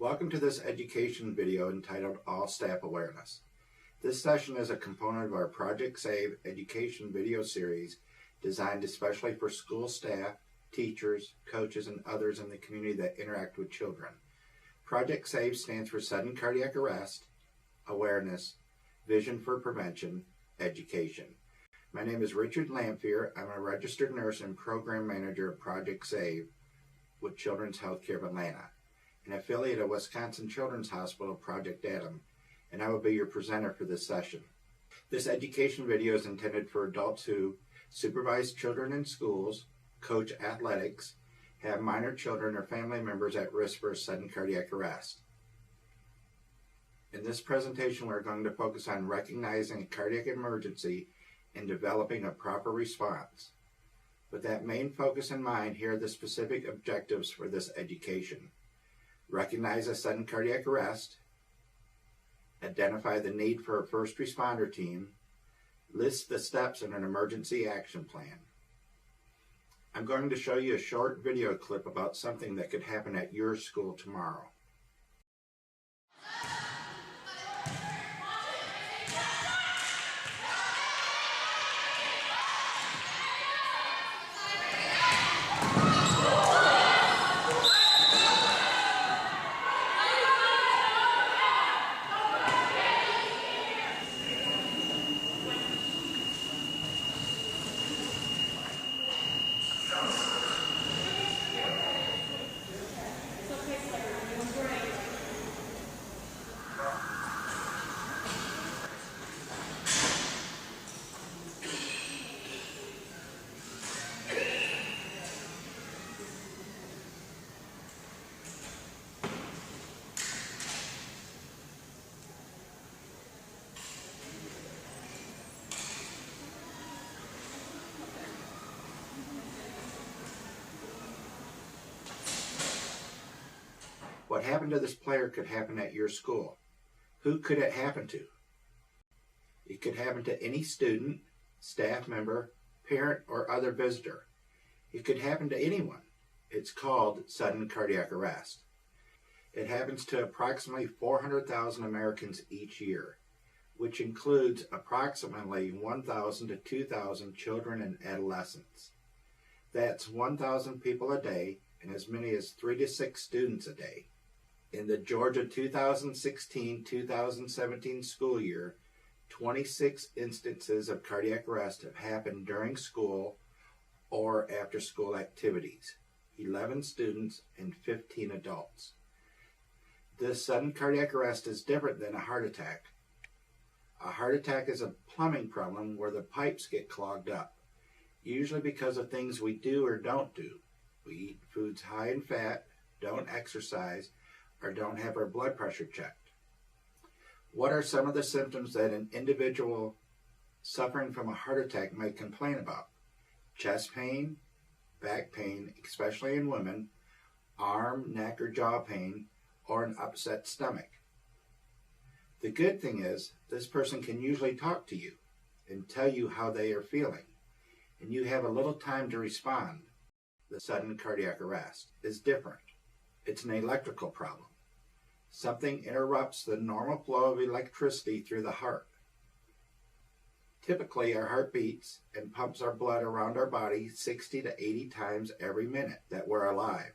Welcome to this education video entitled All Staff Awareness. This session is a component of our Project SAVE education video series designed especially for school staff, teachers, coaches, and others in the community that interact with children. Project SAVE stands for Sudden Cardiac Arrest, Awareness, Vision for Prevention, Education. My name is Richard Lamphere. I'm a registered nurse and program manager of Project SAVE with Children's Healthcare of Atlanta, an affiliate of Wisconsin Children's Hospital Project ATOM, and I will be your presenter for this session. This education video is intended for adults who supervise children in schools, coach athletics, have minor children or family members at risk for a sudden cardiac arrest. In this presentation, we're going to focus on recognizing a cardiac emergency and developing a proper response. With that main focus in mind, here are the specific objectives for this education. Recognize a sudden cardiac arrest, identify the need for a first responder team, list the steps in an emergency action plan. I'm going to show you a short video clip about something that could happen at your school tomorrow. What happened to this player could happen at your school. Who could it happen to? It could happen to any student, staff member, parent, or other visitor. It could happen to anyone. It's called sudden cardiac arrest. It happens to approximately 400,000 Americans each year, which includes approximately 1,000 to 2,000 children and adolescents. That's 1,000 people a day and as many as 3 to 6 students a day. In the Georgia 2016-2017 school year, 26 instances of cardiac arrest have happened during school or after school activities, 11 students and 15 adults. This sudden cardiac arrest is different than a heart attack. A heart attack is a plumbing problem where the pipes get clogged up, usually because of things we do or don't do. We eat foods high in fat, don't exercise, or don't have our blood pressure checked. What are some of the symptoms that an individual suffering from a heart attack may complain about? Chest pain, back pain, especially in women, arm, neck, or jaw pain, or an upset stomach. The good thing is, this person can usually talk to you and tell you how they are feeling, and you have a little time to respond. The sudden cardiac arrest is different. It's an electrical problem. Something interrupts the normal flow of electricity through the heart. Typically, our heart beats and pumps our blood around our body 60 to 80 times every minute that we're alive.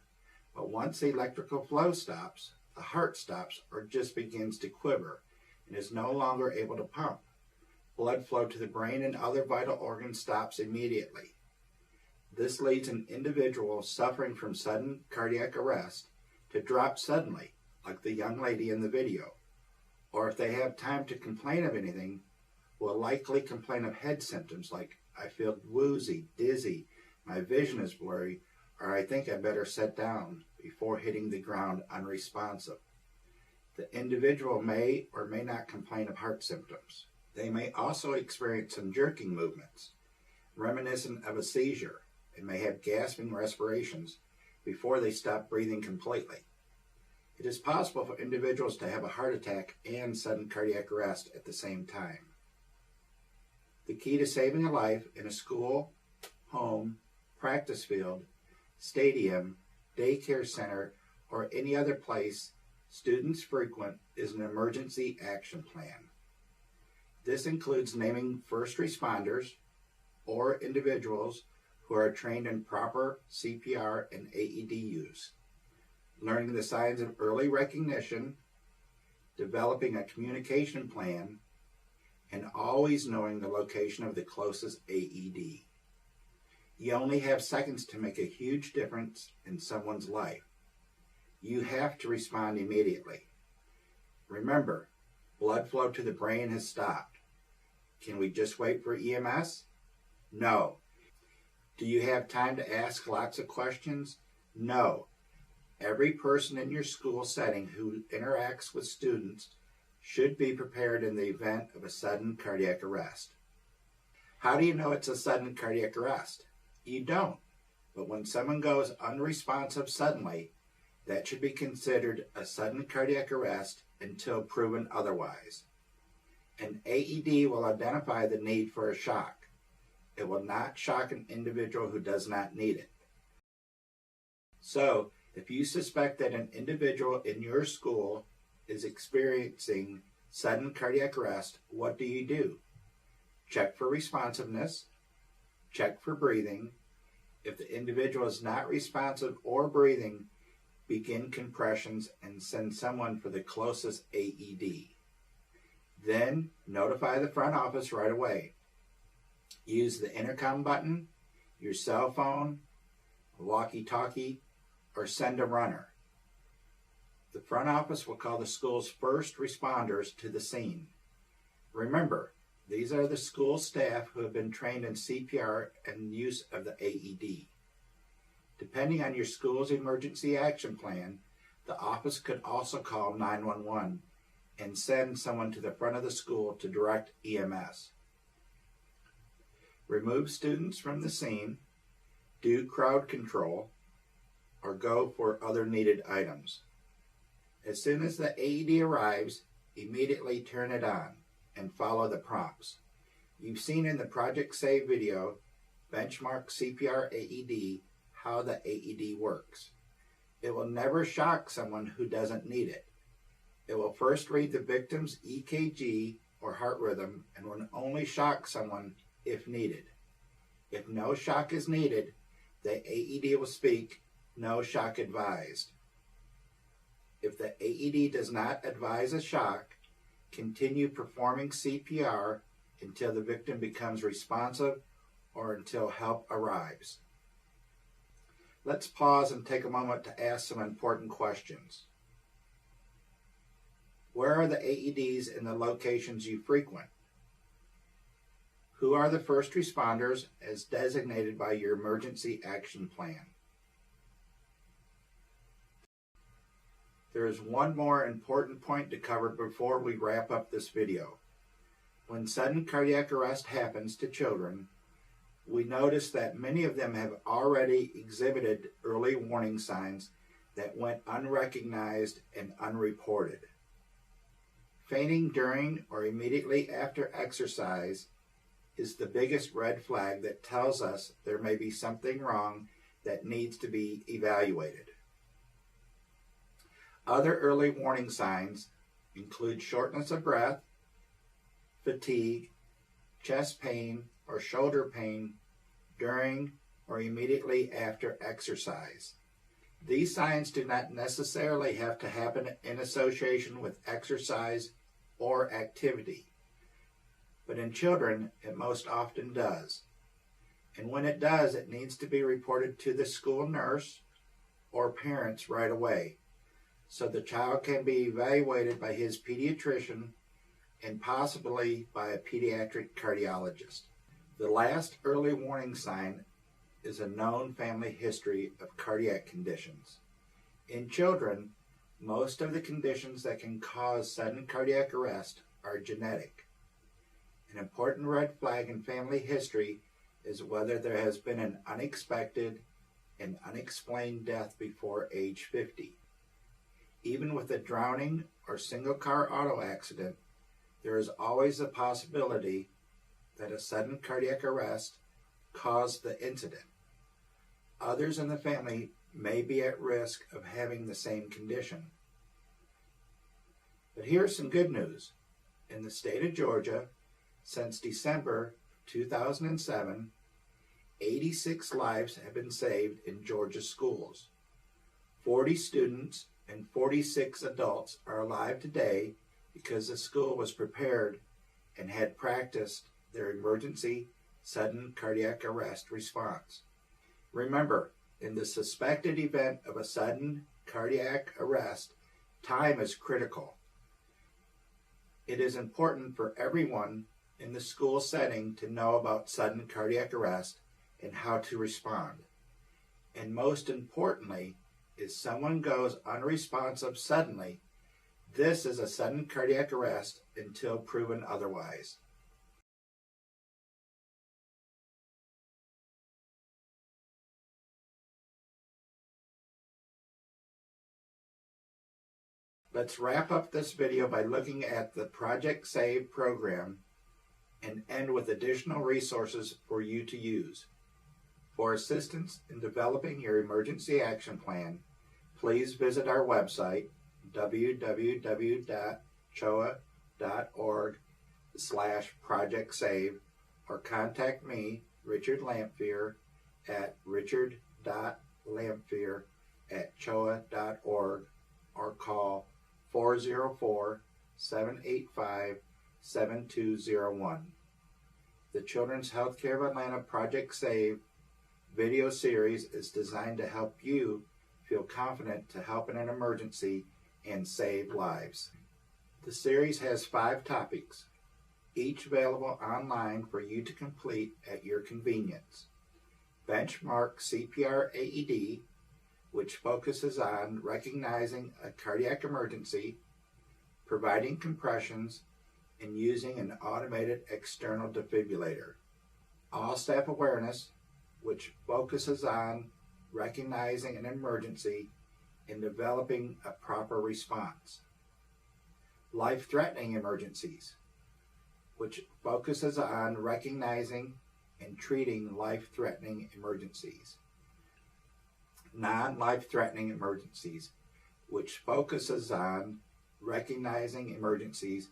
But once the electrical flow stops, the heart stops or just begins to quiver and is no longer able to pump. Blood flow to the brain and other vital organs stops immediately. This leads an individual suffering from sudden cardiac arrest to drop suddenly, like the young lady in the video, or if they have time to complain of anything, will likely complain of head symptoms like, I feel woozy, dizzy, my vision is blurry, or I think I better sit down before hitting the ground unresponsive. The individual may or may not complain of heart symptoms. They may also experience some jerking movements, reminiscent of a seizure, and may have gasping respirations before they stop breathing completely. It is possible for individuals to have a heart attack and sudden cardiac arrest at the same time. The key to saving a life in a school, home, practice field, stadium, daycare center, or any other place students frequent is an emergency action plan. This includes naming first responders or individuals who are trained in proper CPR and AED use, learning the signs of early recognition, developing a communication plan, and always knowing the location of the closest AED. You only have seconds to make a huge difference in someone's life. You have to respond immediately. Remember, blood flow to the brain has stopped. Can we just wait for EMS? No. Do you have time to ask lots of questions? No. Every person in your school setting who interacts with students should be prepared in the event of a sudden cardiac arrest. How do you know it's a sudden cardiac arrest? You don't. But when someone goes unresponsive suddenly, that should be considered a sudden cardiac arrest until proven otherwise. An AED will identify the need for a shock. It will not shock an individual who does not need it. So, if you suspect that an individual in your school is experiencing sudden cardiac arrest, what do? Check for responsiveness, check for breathing. If the individual is not responsive or breathing, begin compressions and send someone for the closest AED. Then notify the front office right away. Use the intercom button, your cell phone, a walkie-talkie, or send a runner. The front office will call the school's first responders to the scene. Remember, these are the school staff who have been trained in CPR and use of the AED. Depending on your school's emergency action plan, the office could also call 911 and send someone to the front of the school to direct EMS. Remove students from the scene, do crowd control, or go for other needed items. As soon as the AED arrives, immediately turn it on and follow the prompts. You've seen in the Project Save video, Benchmark CPR AED, how the AED works. It will never shock someone who doesn't need it. It will first read the victim's EKG or heart rhythm and will only shock someone if needed. If no shock is needed, the AED will speak, "No shock advised." If the AED does not advise a shock, continue performing CPR until the victim becomes responsive or until help arrives. Let's pause and take a moment to ask some important questions. Where are the AEDs in the locations you frequent? Who are the first responders as designated by your emergency action plan? There is one more important point to cover before we wrap up this video. When sudden cardiac arrest happens to children, we notice that many of them have already exhibited early warning signs that went unrecognized and unreported. Fainting during or immediately after exercise is the biggest red flag that tells us there may be something wrong that needs to be evaluated. Other early warning signs include shortness of breath, fatigue, chest pain, or shoulder pain during or immediately after exercise. These signs do not necessarily have to happen in association with exercise or activity, but in children it most often does. And when it does, it needs to be reported to the school nurse or parents right away, so the child can be evaluated by his pediatrician and possibly by a pediatric cardiologist. The last early warning sign is a known family history of cardiac conditions. In children, most of the conditions that can cause sudden cardiac arrest are genetic. An important red flag in family history is whether there has been an unexpected and unexplained death before age 50. Even with a drowning or single-car auto accident, there is always a possibility that a sudden cardiac arrest caused the incident. Others in the family may be at risk of having the same condition. But here's some good news. In the state of Georgia, since December 2007, 86 lives have been saved in Georgia schools. 40 students and 46 adults are alive today because the school was prepared and had practiced their emergency sudden cardiac arrest response. Remember, in the suspected event of a sudden cardiac arrest, time is critical. It is important for everyone in the school setting to know about sudden cardiac arrest and how to respond. And most importantly, if someone goes unresponsive suddenly, this is a sudden cardiac arrest until proven otherwise. Let's wrap up this video by looking at the Project SAVE program and end with additional resources for you to use. For assistance in developing your emergency action plan, please visit our website, www.choa.org/projectsave, or contact me, Richard Lamphere, at richard.lamphere@choa.org, or call 404-785-7201. The Children's Healthcare of Atlanta Project SAVE video series is designed to help you feel confident to help in an emergency and save lives. The series has 5 topics, each available online for you to complete at your convenience. Benchmark CPR AED, which focuses on recognizing a cardiac emergency, providing compressions, and using an automated external defibrillator. All Staff Awareness, which focuses on recognizing an emergency and developing a proper response. Life-threatening emergencies, which focuses on recognizing and treating life-threatening emergencies. Non-life-threatening emergencies, which focuses on recognizing emergencies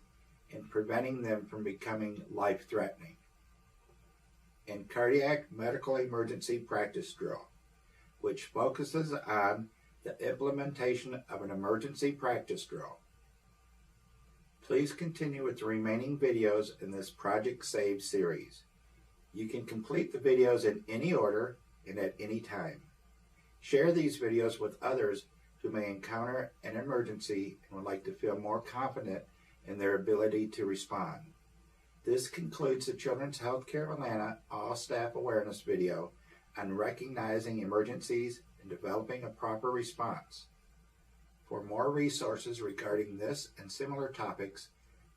and preventing them from becoming life-threatening. And Cardiac Medical Emergency Practice Drill, which focuses on the implementation of an emergency practice drill. Please continue with the remaining videos in this Project SAVE series. You can complete the videos in any order and at any time. Share these videos with others who may encounter an emergency and would like to feel more confident in their ability to respond. This concludes the Children's Healthcare of Atlanta All Staff Awareness video on recognizing emergencies and developing a proper response. For more resources regarding this and similar topics,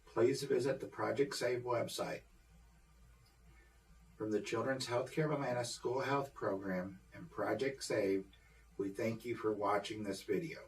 please visit the Project SAVE website. From the Children's Healthcare of Atlanta School Health Program and Project SAVE, we thank you for watching this video.